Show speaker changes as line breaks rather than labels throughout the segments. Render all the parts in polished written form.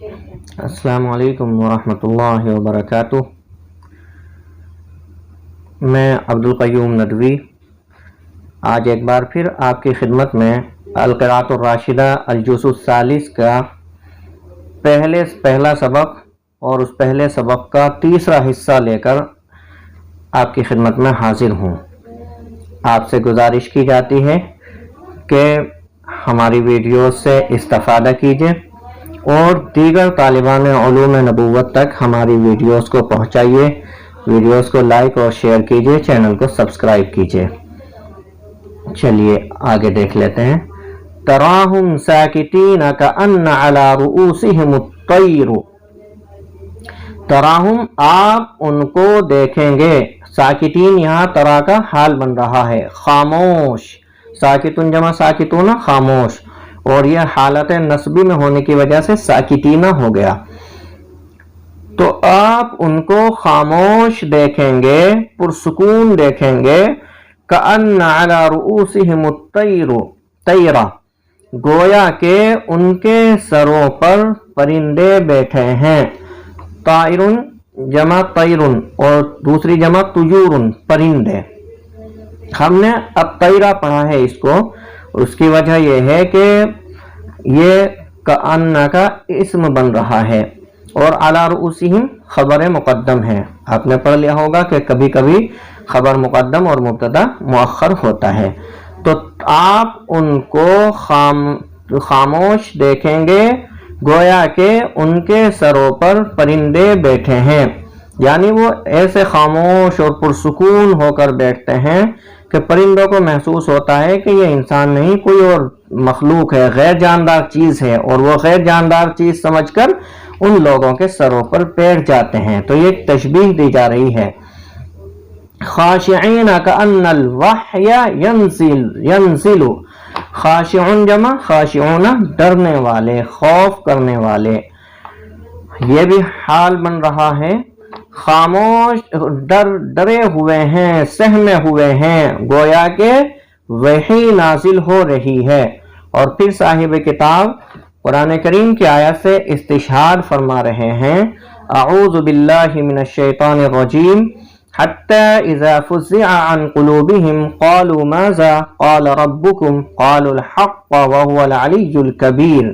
السلام علیکم ورحمۃ اللہ وبرکاتہ۔ میں عبدالقیوم ندوی آج ایک بار پھر آپ کی خدمت میں القراءۃ الراشدہ الجزء الثالث کا پہلا سبق اور اس پہلے سبق کا تیسرا حصہ لے کر آپ کی خدمت میں حاضر ہوں۔ آپ سے گزارش کی جاتی ہے کہ ہماری ویڈیوز سے استفادہ کیجیے اور دیگر طالبان علوم نبوت تک ہماری ویڈیوز کو پہنچائیے، ویڈیوز کو لائک اور شیئر کیجیے، چینل کو سبسکرائب کیجیے۔ چلیے آگے دیکھ لیتے ہیں۔ تراہم ساکتین کأن علی رؤوسہم الطیر، تراہم آپ ان کو دیکھیں گے، ساکتین یہاں ترا کا حال بن رہا ہے، خاموش، ساکتون جمع ساکتون خاموش، اور یہ حالت نصبی میں ہونے کی وجہ سے ساکتینہ ہو گیا، تو آپ ان کو خاموش دیکھیں گے، پرسکون دیکھیں گے، کأن علی رؤوسہم الطیر، طیرہ گویا کہ ان کے سروں پر پرندے بیٹھے ہیں، طائرن جمع طیرن اور دوسری جمع طیورن پرندے۔ ہم نے اب طیرہ پڑھا ہے اس کو، اس کی وجہ یہ ہے کہ یہ کأن کا اسم بن رہا ہے اور علی رؤوسہم خبر مقدم ہے۔ آپ نے پڑھ لیا ہوگا کہ کبھی کبھی خبر مقدم اور مبتدا مؤخر ہوتا ہے، تو آپ ان کو خاموش دیکھیں گے گویا کہ ان کے سروں پر پرندے بیٹھے ہیں، یعنی وہ ایسے خاموش اور پرسکون ہو کر بیٹھتے ہیں کہ پرندوں کو محسوس ہوتا ہے کہ یہ انسان نہیں، کوئی اور مخلوق ہے، غیر جاندار چیز ہے، اور وہ غیر جاندار چیز سمجھ کر ان لوگوں کے سروں پر بیٹھ جاتے ہیں۔ تو یہ تشبیہ دی جا رہی ہے۔ خاشعین کأن الوحی ینزل، خاشعون جمع خاشعون ڈرنے والے، خوف کرنے والے، یہ بھی حال بن رہا ہے، خاموش ڈرے ہوئے ہیں، سہمے ہوئے ہیں، گویا کہ وحی نازل ہو رہی ہے۔ اور پھر صاحب کتاب قرآن کریم کی آیت سے استشہاد فرما رہے ہیں، اعوذ باللہ من الشیطان الرجیم، حتی اذا فزع عن قلوبہم قالوا ماذا قال ربکم قالوا الحق وهو العلی الکبیر۔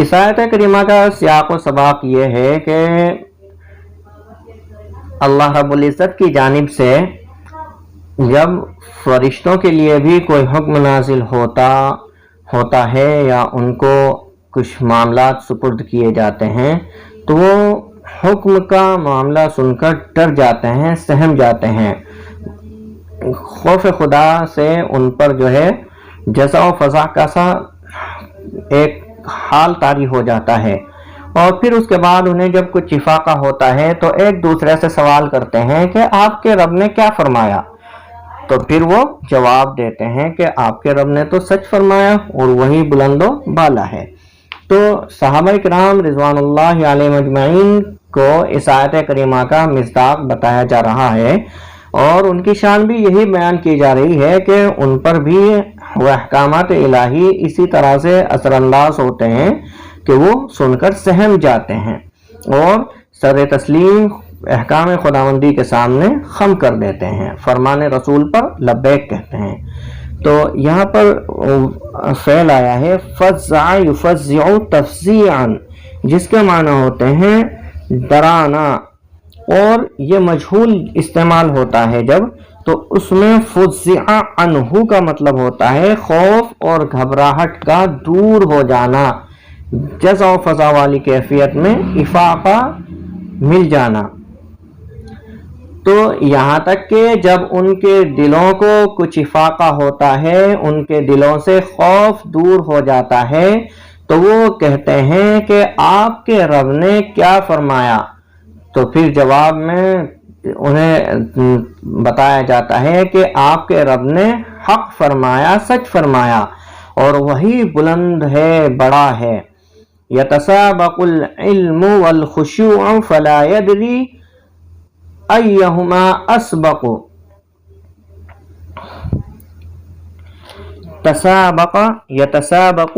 اس آیت کریمہ کا سیاق و سباق یہ ہے کہ اللہ رب العزت کی جانب سے جب فرشتوں کے لیے بھی کوئی حکم نازل ہوتا ہے یا ان کو کچھ معاملات سپرد کیے جاتے ہیں تو وہ حکم کا معاملہ سن کر ڈر جاتے ہیں، سہم جاتے ہیں، خوف خدا سے ان پر جو ہے جزع و فضا کا سا ایک حال طاری ہو جاتا ہے، اور پھر اس کے بعد انہیں جب کچھ افاقہ ہوتا ہے تو ایک دوسرے سے سوال کرتے ہیں کہ آپ کے رب نے کیا فرمایا، تو پھر وہ جواب دیتے ہیں کہ آپ کے رب نے تو سچ فرمایا اور وہی بلند و بالا ہے۔ تو صحابہ کرام رضوان اللہ علیہم اجمعین کو اس آیت کریمہ کا مصداق بتایا جا رہا ہے، اور ان کی شان بھی یہی بیان کی جا رہی ہے کہ ان پر بھی وہ احکامات الہی اسی طرح سے اثر انداز ہوتے ہیں کہ وہ سن کر سہم جاتے ہیں اور سر تسلیم احکام خداوندی کے سامنے خم کر دیتے ہیں، فرمان رسول پر لبیک کہتے ہیں۔ تو یہاں پر فعل آیا ہے فزع یفزع تفزیعا، جس کے معنی ہوتے ہیں ڈرانا، اور یہ مجہول استعمال ہوتا ہے جب، تو اس میں فزع عنہ کا مطلب ہوتا ہے خوف اور گھبراہٹ کا دور ہو جانا، جزع و فضا والی کیفیت میں افاقہ مل جانا۔ تو یہاں تک کہ جب ان کے دلوں کو کچھ افاقہ ہوتا ہے، ان کے دلوں سے خوف دور ہو جاتا ہے، تو وہ کہتے ہیں کہ آپ کے رب نے کیا فرمایا، تو پھر جواب میں انہیں بتایا جاتا ہے کہ آپ کے رب نے حق فرمایا، سچ فرمایا، اور وہی بلند ہے، بڑا ہے۔ یتسابق العلم والخشوع فلا يدری ایہما اسبق، تسابق یتسابق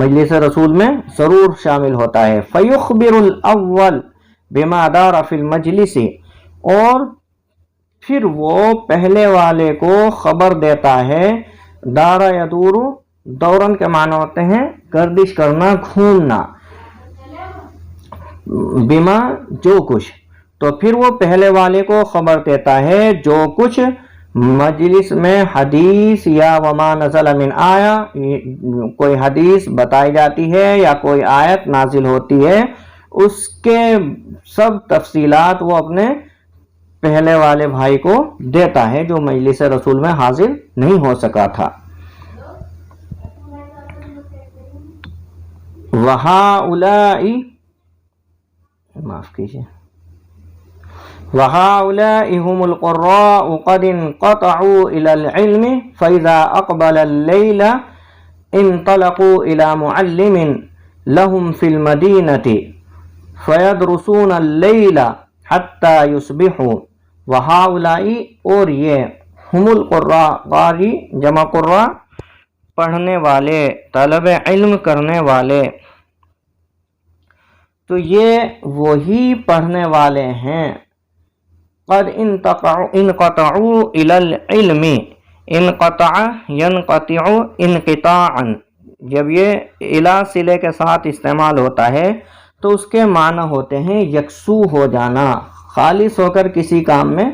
مجلس رسول میں ضرور شامل ہوتا ہے. فیخبر الاول بما دار فی المجلس، اور پھر وہ پہلے والے کو خبر دیتا ہے. دارا یدور، دورن کے معنی ہوتے ہیں گردش کرنا، گھومنا. بما، جو کچھ، تو پھر وہ پہلے والے کو خبر دیتا ہے جو کچھ مجلس میں حدیث یا وما نزل من آیا، کوئی حدیث بتائی جاتی ہے یا کوئی آیت نازل ہوتی ہے، اس کے سب تفصیلات وہ اپنے پہلے والے بھائی کو دیتا ہے جو مجلس رسول میں حاضر نہیں ہو سکا تھا. وَهَؤُلَاءِ، معاف کیجیے، وَهَؤُلَاءِ هُمُ الْقُرَّاءُ قَدْ انْقَطَعُوا إِلَى الْعِلْمِ فَإِذَا أَقْبَلَ اللَّيْلَ انطلقوا إِلَى مُعَلِّمٍ لَهُمْ فِي الْمَدِينَةِ فَيَدْرُسُونَ اللَّيْلَ حَتَّى يُصْبِحُوا. وَهَؤُلَاءِ، اور یہ، ہم القراء، قاری جمع قراء، پڑھنے والے، طلب علم کرنے والے. تو یہ وہی پڑھنے والے ہیں. قد انقطعوا الى العلم، انقطع ينقطع انقطاعا، جب یہ الى صلے کے ساتھ استعمال ہوتا ہے تو اس کے معنی ہوتے ہیں یکسو ہو جانا، خالص ہو کر کسی کام میں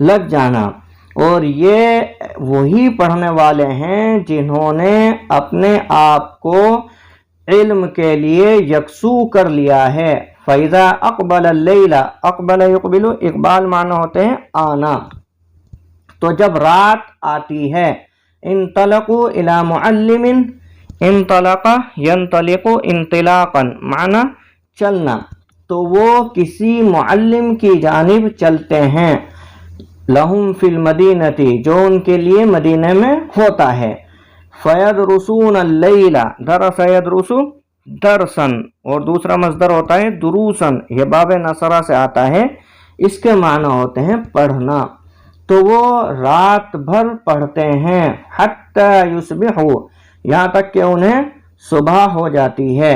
لگ جانا. اور یہ وہی پڑھنے والے ہیں جنہوں نے اپنے آپ کو علم کے لیے یکسو کر لیا ہے. فَإِذَا أَقْبَلَ اللَّيْلَ، اقبل يقبل، اقبال معنی ہوتے ہیں آنا، تو جب رات آتی ہے. انطلقوا إِلَى مُعَلِّمٍ، انطلق ينطلق انطلاقا، معنی چلنا، تو وہ کسی معلم کی جانب چلتے ہیں. لہم فی المدینۃ، جو ان کے لیے مدینہ میں ہوتا ہے. فیدرسون اللیل، درس یدرس درسن، اور دوسرا مصدر ہوتا ہے دروسن، یہ باب نصرہ سے آتا ہے، اس کے معنی ہوتے ہیں پڑھنا. تو وہ رات بھر پڑھتے ہیں. حتی یصبحوا، یہاں تک کہ انہیں صبح ہو جاتی ہے.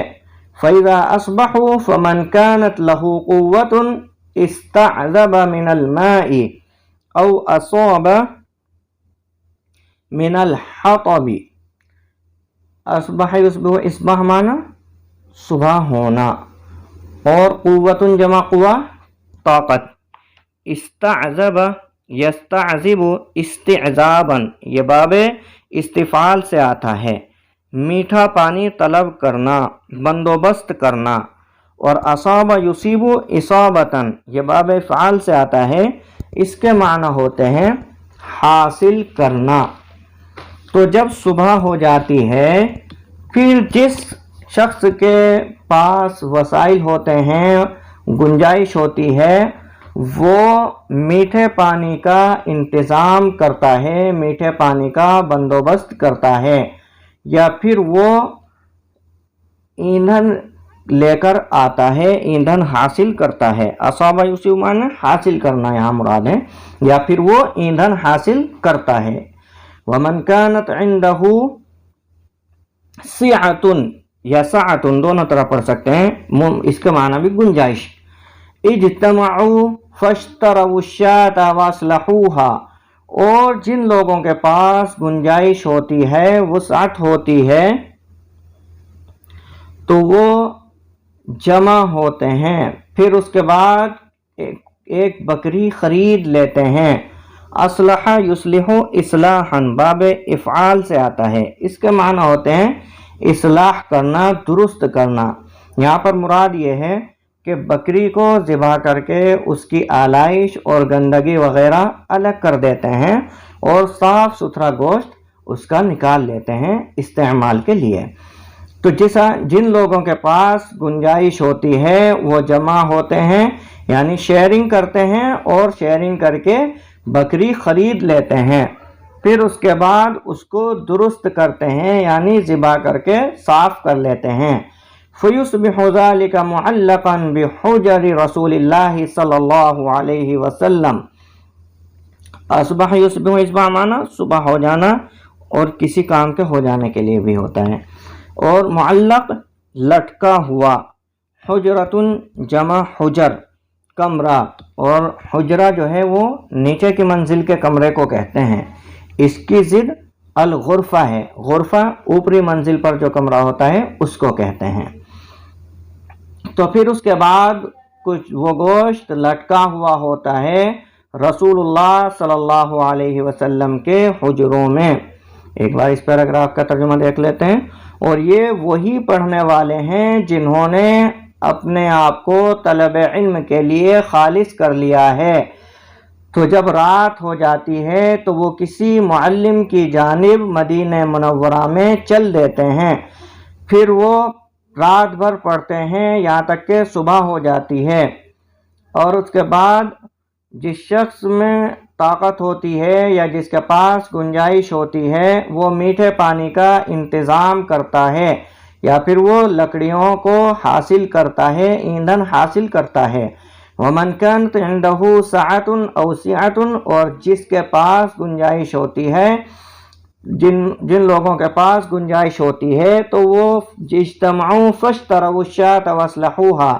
فَإِذَا أَصْبَحُوا فَمَنْ كَانَتْ لَهُ قُوَّةٌ اسْتَعْذَبَ مِنَ الْمَاءِ او اصاب من الحطب. اصبح یصبح، اصبح معنی صبح ہونا، اور قوت جمع قوہ طاقت. استعذب یستعذب استعذابا، یہ باب استفعال سے آتا ہے، میٹھا پانی طلب کرنا، بندوبست کرنا. اور اصاب یصیب اصابتاً، یہ باب فعال سے آتا ہے، اس کے معنی ہوتے ہیں حاصل کرنا. تو جب صبح ہو جاتی ہے، پھر جس شخص کے پاس وسائل ہوتے ہیں، گنجائش ہوتی ہے، وہ میٹھے پانی کا انتظام کرتا ہے، میٹھے پانی کا بندوبست کرتا ہے، یا پھر وہ ایندھن لے کر آتا ہے، ایندھن حاصل کرتا ہے. اصاب یصیب معنی حاصل کرنا یہاں مراد ہے، یا پھر وہ ایندھن حاصل کرتا ہے. وَمَنْ كَانَتْ عِنْدَهُ سِعَةٌ یا سَعَةٌ، دونوں طرح پڑھ سکتے ہیں، اس کے معنی بھی گنجائش. اجتمعوا فاشتروا الشاة وَأَصْلَحُوهَا، اور جن لوگوں کے پاس گنجائش ہوتی ہے، وسعت ہوتی ہے، تو وہ جمع ہوتے ہیں، پھر اس کے بعد ایک بکری خرید لیتے ہیں. اصلح یصلح اصلاحا، باب افعال سے آتا ہے، اس کے معنی ہوتے ہیں اصلاح کرنا، درست کرنا. یہاں پر مراد یہ ہے کہ بکری کو ذبح کر کے اس کی آلائش اور گندگی وغیرہ الگ کر دیتے ہیں، اور صاف ستھرا گوشت اس کا نکال لیتے ہیں استعمال کے لیے. تو جن لوگوں کے پاس گنجائش ہوتی ہے وہ جمع ہوتے ہیں، یعنی شیئرنگ کرتے ہیں، اور شیئرنگ کر کے بکری خرید لیتے ہیں، پھر اس کے بعد اس کو درست کرتے ہیں، یعنی ذبح کر کے صاف کر لیتے ہیں. فَيُصْبِحُ ذَلِكَ مُعَلَّقًا بِحُجَرِ رَسُولِ اللَّهِ صلی اللہ علیہ وسلم. اصبح یصبح، اصبح معنی صبح ہو جانا، اور کسی کام کے ہو جانے کے لیے بھی ہوتا ہے. اور معلق لٹکا ہوا، حجرتن جمع حجر کمرہ، اور حجرہ جو ہے وہ نیچے کی منزل کے کمرے کو کہتے ہیں، اس کی ضد الغرفہ ہے، غرفہ اوپری منزل پر جو کمرہ ہوتا ہے اس کو کہتے ہیں۔ تو پھر اس کے بعد کچھ وہ گوشت لٹکا ہوا ہوتا ہے رسول اللہ صلی اللہ علیہ وسلم کے حجروں میں۔ ایک بار اس پیراگراف کا ترجمہ دیکھ لیتے ہیں۔ اور یہ وہی پڑھنے والے ہیں جنہوں نے اپنے آپ کو طلب علم کے لیے خالص کر لیا ہے، تو جب رات ہو جاتی ہے تو وہ کسی معلم کی جانب مدینہ منورہ میں چل دیتے ہیں، پھر وہ رات بھر پڑھتے ہیں یہاں تک کہ صبح ہو جاتی ہے، اور اس کے بعد جس شخص میں طاقت ہوتی ہے یا جس کے پاس گنجائش ہوتی ہے وہ میٹھے پانی کا انتظام کرتا ہے، یا پھر وہ لکڑیوں کو حاصل کرتا ہے، ایندھن حاصل کرتا ہے۔ وَمَنْ كَانَتْ عِنْدَهُ سَعَةٌ أَوْ سِعَةٌ، اور جس کے پاس گنجائش ہوتی ہے، جن لوگوں کے پاس گنجائش ہوتی ہے تو وہ اجتمعوا فاشتروا الشاة وَأَصْلَحُوهَا،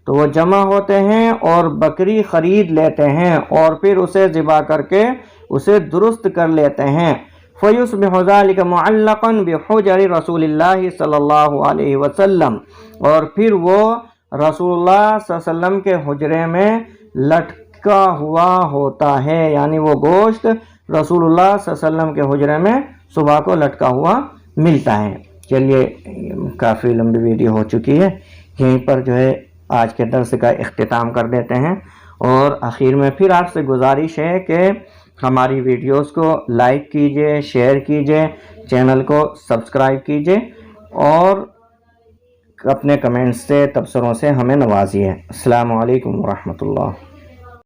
تو وہ جمع ہوتے ہیں اور بکری خرید لیتے ہیں اور پھر اسے ذبح کر کے اسے درست کر لیتے ہیں۔ فَيُصْبِحُ ذَلِكَ مُعَلَّقًا بِحُجَرِ رسول اللہ صلی اللہ علیہ وسلم، اور پھر وہ رسول اللہ صلی اللہ علیہ وسلم کے حجرے میں لٹکا ہوا ہوتا ہے، یعنی وہ گوشت رسول اللہ صلی اللہ علیہ وسلم کے حجرے میں صبح کو لٹکا ہوا ملتا ہے۔ چلیے کافی لمبی ویڈیو ہو چکی ہے، یہیں پر جو ہے آج کے درس کا اختتام کر دیتے ہیں، اور آخر میں پھر آپ سے گزارش ہے کہ ہماری ویڈیوز کو لائک کیجئے، شیئر کیجئے، چینل کو سبسکرائب کیجئے، اور اپنے کمنٹس سے تبصروں سے ہمیں نوازیے۔ السلام علیکم ورحمۃ اللہ۔